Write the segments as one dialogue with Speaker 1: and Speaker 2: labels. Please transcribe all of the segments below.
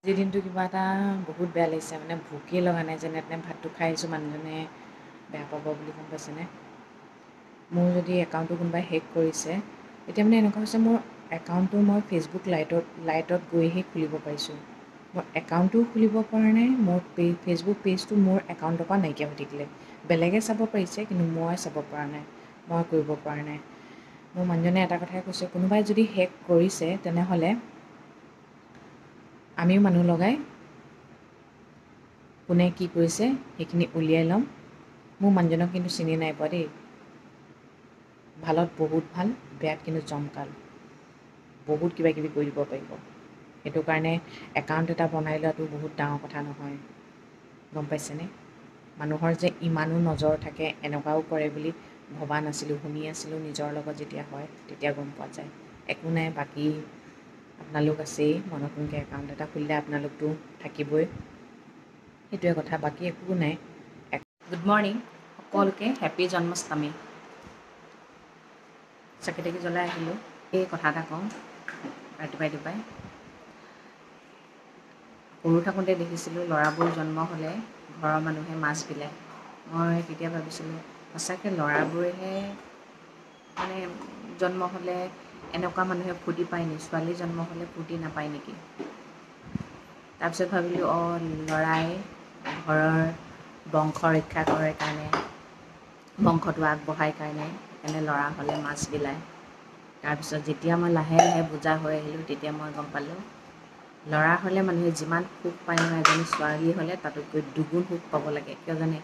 Speaker 1: আজি দিনটো কিবা এটা বহুত বেয়া লাগিছে মানে ভোকেই লগা নাই যেনে তেনে ভাতটো খাই আহিছোঁ মানুহজনে বেয়া পাব বুলি গম পাইছেনে মোৰ যদি একাউণ্টটো কোনোবাই হেক কৰিছে এতিয়া মানে এনেকুৱা হৈছে মোৰ একাউণ্টটো মই ফেচবুক লাইটত গৈহে খুলিব পাৰিছোঁ মোৰ একাউণ্টটোও খুলিব পৰা নাই মোৰ ফেচবুক পেজটো মোৰ একাউণ্টৰ পৰা নাইকিয়া হৈ থাকিলে বেলেগে চাব পাৰিছে কিন্তু মই চাব পৰা নাই মই কৰিব পৰা নাই মোৰ মানুহজনে এটা কথাই কৈছে কোনোবাই যদি হেক কৰিছে তেনেহ'লে আমিও মানুহ লগাই কোনে কি কৰিছে সেইখিনি উলিয়াই ল'ম মোৰ মানুহজনক কিন্তু চিনি নাই পোৱা দেই ভালত বহুত ভাল বেয়াত কিন্তু জমকাল বহুত কিবা কিবি কৰি দিব পাৰিব সেইটো কাৰণে একাউণ্ট এটা বনাই লোৱাটো বহুত ডাঙৰ কথা নহয় গম পাইছেনে মানুহৰ যে ইমানো নজৰ থাকে এনেকুৱাও কৰে বুলি ভবা নাছিলোঁ শুনি আছিলোঁ নিজৰ লগত যেতিয়া হয় তেতিয়া গম পোৱা যায় একো নাই বাকী আপোনালোক আছেই নতুনকৈ একাউণ্ট এটা খুলিলে আপোনালোকতো থাকিবই সেইটোৱে কথা বাকী একো নাই গুড মৰ্ণিং সকলোকে হেপী জন্মাষ্টমী চাকি তাকি জ্বলাই আহিলোঁ এই কথা এটা কওঁ ৰাতিপুৱাই সৰু থাকোঁতে দেখিছিলোঁ ল'ৰাবোৰ জন্ম হ'লে ঘৰৰ মানুহে মাছ বিলায় মই তেতিয়া ভাবিছিলোঁ সঁচাকৈ ল'ৰাবোৰেহে মানে জন্ম হ'লে এনেকুৱা মানুহে ফূৰ্তি পায় নি ছোৱালী জন্ম হ'লে ফূৰ্তি নাপায় নেকি তাৰপিছত ভাবিলোঁ ল'ৰাই ঘৰৰ বংশ ৰক্ষা কৰে কাৰণে বংশটো আগবঢ়াই কাৰণে সেইকাৰণে ল'ৰা হ'লে মাছ বিলায় তাৰপিছত যেতিয়া মই লাহে লাহে বুজা হৈ আহিলোঁ তেতিয়া মই গম পালোঁ ল'ৰা হ'লে মানুহে যিমান সুখ পায় নহয় এজনী ছোৱালী হ'লে তাতোতকৈ দুগুণ সুখ পাব লাগে কিয় জানে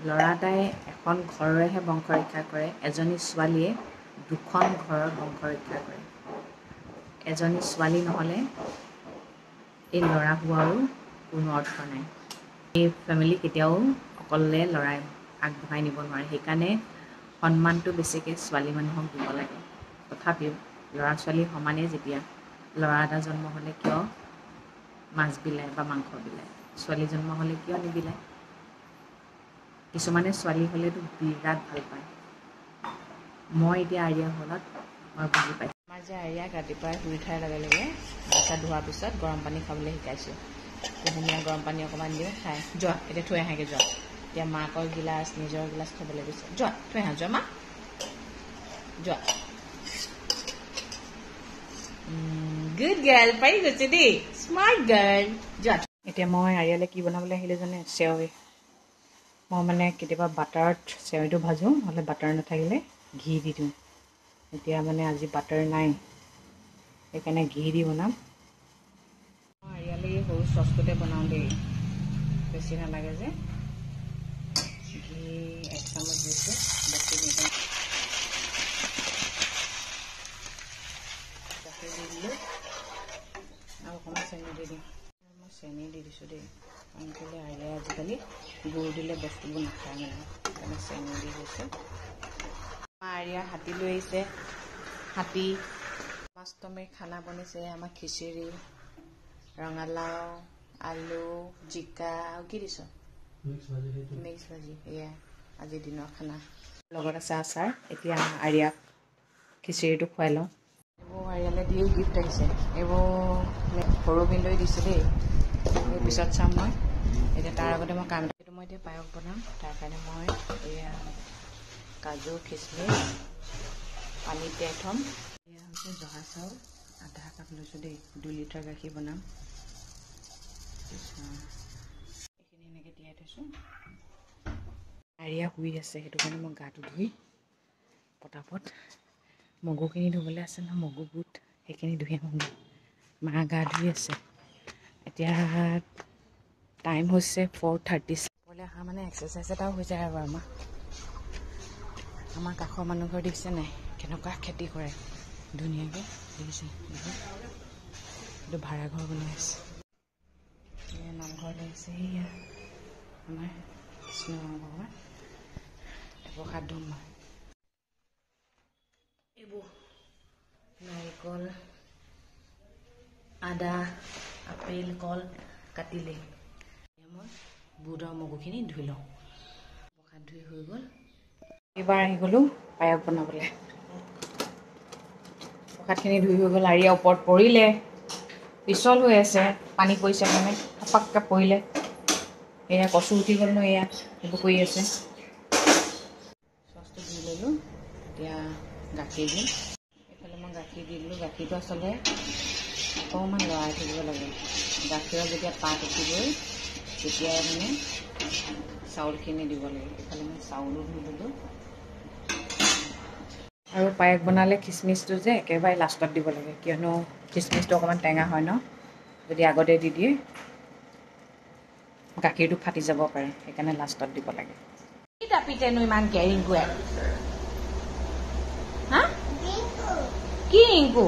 Speaker 1: ল'ৰা এটাই এখন ঘৰৰেহে বংশ ৰক্ষা কৰে এজনী ছোৱালীয়ে দুখন ঘৰৰ বংশ ৰক্ষা কৰে এজনী ছোৱালী নহ'লে এই ল'ৰা হোৱাৰো কোনো অৰ্থ নাই এই ফেমিলি কেতিয়াও অকলে ল'ৰাই আগবঢ়াই নিব নোৱাৰে সেইকাৰণে সন্মানটো বেছিকৈ ছোৱালী মানুহক দিব লাগে তথাপিও ল'ৰা ছোৱালী সমানেই যেতিয়া ল'ৰা এটা জন্ম হ'লে কিয় মাছ বিলায় বা মাংস বিলায় ছোৱালী জন্ম হ'লে কিয় নিবিলায় কিছুমানে ছোৱালী হ'লেতো বিৰাট ভাল পায় মই এতিয়া আৰিয়া হ'লত মই বুজি পাইছোঁ আমাৰ যে আৰিয়াক ৰাতিপুৱাই শুই উঠাৰ লগে লগে গা চা ধোৱাৰ পিছত গৰম পানী খাবলৈ শিকাইছোঁ কুহুমীয়া গৰম পানী অকণমান দিওঁ খাই যোৱা এতিয়া থৈ আহাগৈ যোৱা এতিয়া মাকৰ গিলাচ নিজৰ গিলাচ থ'বলৈ গৈছে যোৱা থৈ আহা যোৱা মা যোৱা গুড গাৰ্ল পাৰি গৈছে দেই স্মাৰ্ট গাৰ্ল যোৱা এতিয়া মই আৰিয়ালৈ কি বনাবলৈ আহিলোঁ জানে চেৱৈ মই মানে কেতিয়াবা বাটাৰত চেৱৈটো ভাজোঁ নহ'লে বাটাৰ নাথাকিলে ঘি দি দিওঁ এতিয়া মানে আজি বাটাৰ নাই সেইকাৰণে ঘি দি বনাম মই আৰিয়ালৈ সৰু চচটোতে বনাওঁ দেই বেছি নালাগে যে ঘি 1 চামুচ দিছোঁ বেছি নিদিওঁ গাখীৰ দি দিলোঁ আৰু অকণমান চেনি দি দিওঁ মই চেনি দি দিছোঁ দেই কাৰণ কেলৈ আৰিয়াই আজিকালি গুড় দিলে বস্তুবোৰ নাখায় মানে সেইকাৰণে চেনি দি দিছোঁ আমাৰ আৰিয়া হাতী লৈ আহিছে হাতী অষ্টমীৰ খানা বনিছে আমাৰ খিচিৰি ৰঙালাও আলু জিকা আৰু কি দিছ মিক্স ভাজি এয়া আজিৰ দিনৰ খানা লগত আছে আচাৰ এতিয়া আৰিয়াক খিচিৰিটো খুৱাই লওঁ এইবোৰ আৰিয়ালৈ দিও গিফ্ট আহিছে এইবোৰ সৰু বিন্দুৱে দিছোঁ দেই এই পিছত চাম মই এতিয়া তাৰ আগতে মই কাম এটা মই এতিয়া পায়স বনাম তাৰ কাৰণে মই এয়া কাজু খিচমিচ পানীত তিয়াই থ'ম এয়া হৈছে জহা চাউল আধা কাপ লৈছোঁ দেই 2 লিটাৰ গাখীৰ বনাম এইখিনি এনেকৈ তিয়াই থৈছোঁ আৰিয়া শুই আছে সেইটো কাৰণে মই গাটো ধুই পটাপট মগুখিনি ধুবলৈ আছে ন মগু বুট সেইখিনি ধুই আহোঁ মা গা ধুই আছে এতিয়া টাইম হৈছে 4:30 ক'লে অহা মানে এক্সাৰচাইজ এটাও হৈ যায় আৰু আমাৰ কাষৰ মানুহ ঘৰ দেখিছে নাই কেনেকুৱা খেতি কৰে ধুনীয়াকৈ দেখিছে এইটো ভাড়াঘৰ বনাই আছে এয়া নামঘৰলৈ আহিছে সেয়া আমাৰ কৃষ্ণ ভগৱান প্ৰসাদ ধুম মই এইবোৰ নাৰিকল আদা আপেল কল কাটিলে মই বুট আৰু মগুখিনি ধুই লওঁ প্ৰসাদ ধুই হৈ গ'ল এইবাৰ আহি গ'লোঁ পায়স বনাবলৈ প্ৰসাদখিনি ধুই হৈ গ'ল আৰিয়া ওপৰত পৰিলে পিছল হৈ আছে, পানী পৰিছে মানে থপাককৈ পৰিলে। এয়া কচু উঠি গ'ল ন, এয়া এইবোৰ কৰি আছে। চচটো দি ল'লোঁ, এতিয়া গাখীৰ দিম। এইফালে মই গাখীৰ দি দিলোঁ। গাখীৰটো আচলতে অকণমান লৰাই থাকিব লাগে। গাখীৰত যেতিয়া পাত উঠিবই তেতিয়াই মানে চাউলখিনি দিব লাগে। এইফালে মই চাউলো দি দিলোঁ। আৰু পায়স বনালে খিচমিচটো যে একেবাৰে লাষ্টত দিব লাগে, কিয়নো খিচমিচটো অকণমান টেঙা হয় ন। যদি আগতে দি দিয়ে গাখীৰটো ফাটি যাব পাৰে, সেইকাৰণে লাষ্টত দিব লাগে। কি তাপিতেনো ইমান কেৰিংকুৱে? হা? কি ইংকু?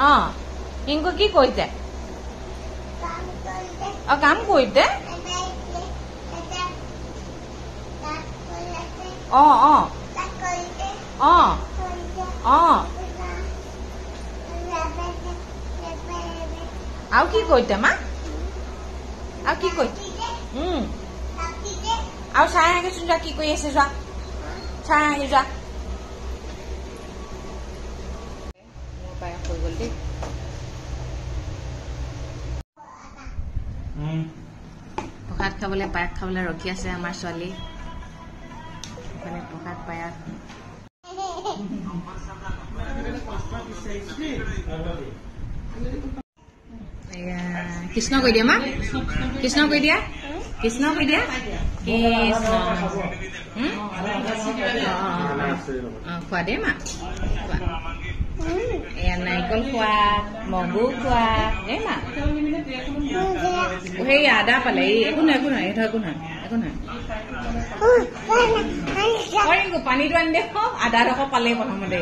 Speaker 1: অঁ, ইংকু কি কৰিছে? অঁ, কাম কৰিছে? অঁ অঁ অঁ অঁ। আৰু কি কৰিছে মা? আৰু কি কৰিছে? আৰু চাই আহেগৈচোন, যোৱা কি কৰি আছে, যোৱা চাই আহেগৈ যোৱা। মোৰ পায়স হৈ গ'ল দেই। প্ৰসাদ খাবলৈ, পায়স খাবলৈ ৰখি আছে আমাৰ ছোৱালী। মানে প্ৰসাদ পায়স। এয়া কৃষ্ণ কৈ দিয়া মা, কৃষ্ণ কৈ দিয়া, কৃষ্ণ কৈ দিয়া, কৃষ্ণ। খোৱা দেই মা, খোৱা। এয়া নাৰিকল খোৱা, মগু খোৱা দেই মা। সেই আদা পালে, এই একো নহয়, একো নহয়, এইটো একো নহয়, একো নহয়। পানীটো আনি দে, আদা ডোখৰ পালেই প্ৰথমতে।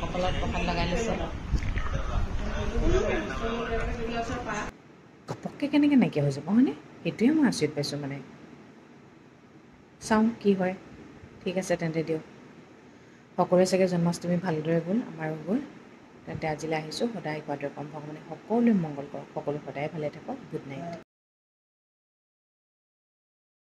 Speaker 1: কপালত প্ৰসাদ লগাই লৈছে। ঘপককৈ কেনেকৈ নাইকিয়া হৈ যাব হয়নে? সেইটোৱে মই আচৰিত পাইছোঁ মানে। চাওঁ কি হয়। ঠিক আছে তেন্তে দিয়ক। সকলোৱে চাগে জন্মাষ্টমী ভালদৰে গ'ল, আমাৰো গ'ল। তেন্তে আজিলৈ আহিছোঁ। সদায় কোৱাটোৱে কম, ভগৱানে সকলোৱে মংগল কৰক, সকলো সদায় ভালে থাকক। Good night.